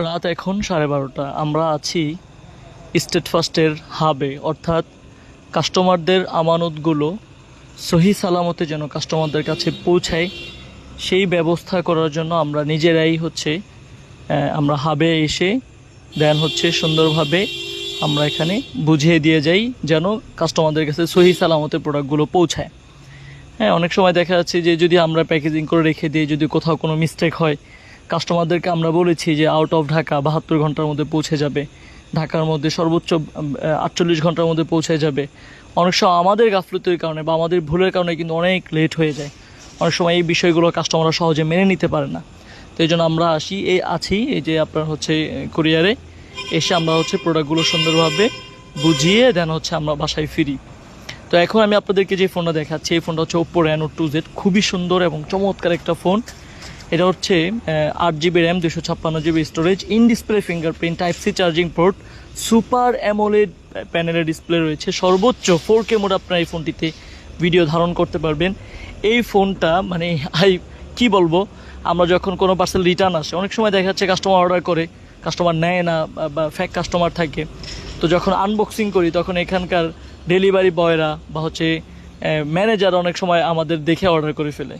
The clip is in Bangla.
রাত এখন 12:30। আমরা আছি স্টেট ফার্স্টের হাবে, অর্থাৎ কাস্টমারদের আমানতগুলো সহি সালামতে যেন কাস্টমারদের কাছে পৌঁছায় সেই ব্যবস্থা করার জন্য আমরা নিজেরাই আমরা হাবে এসে দেন সুন্দরভাবে আমরা এখানে বুঝিয়ে দিয়ে যাই যেন কাস্টমারদের কাছে সহি সালামতে প্রোডাক্টগুলো পৌঁছায়। হ্যাঁ, অনেক সময় দেখা যাচ্ছে যে যদি আমরা প্যাকেজিং করে রেখে দিই, যদি কোথাও কোনো মিস্টেক হয়, কাস্টমারদেরকে আমরা বলেছি যে আউট অফ ঢাকা 72 ঘন্টার মধ্যে পৌঁছে যাবে, ঢাকার মধ্যে সর্বোচ্চ 48 ঘন্টার মধ্যে পৌঁছে যাবে। অনেক সময় আমাদের গাফলতির কারণে বা আমাদের ভুলের কারণে কিন্তু অনেক লেট হয়ে যায়। অনেক সময় এই বিষয়গুলো কাস্টমাররা সহজে মেনে নিতে পারে না। তো এই জন্য আমরা আছি এই যে আপনার কুরিয়ারে এসে আমরা প্রোডাক্টগুলো সুন্দরভাবে বুঝিয়ে দেন আমরা বাসায় ফিরি। তো এখন আমি আপনাদেরকে যে ফোনটা দেখাচ্ছি, এই ফোনটা Oppo Reno 2Z, খুবই সুন্দর এবং চমৎকার একটা ফোন। এটা 8GB RAM, 256GB storage, in display fingerprint, Type-C charging port, super AMOLED প্যানেলের ডিসপ্লে রয়েছে, সর্বোচ্চ 4K মোড আপনার এই ফোনটিতে ভিডিও ধারণ করতে পারবেন। এই ফোনটা কি বলবো, আমরা যখন কোনো পার্সেল রিটার্ন আসে, অনেক সময় দেখা যাচ্ছে কাস্টমার অর্ডার করে, কাস্টমার নেয় না বা ফেক কাস্টমার থাকে। তো যখন আনবক্সিং করি তখন এখানকার ডেলিভারি বয়রা বা ম্যানেজার অনেক সময় আমাদের দেখে অর্ডার করে ফেলে।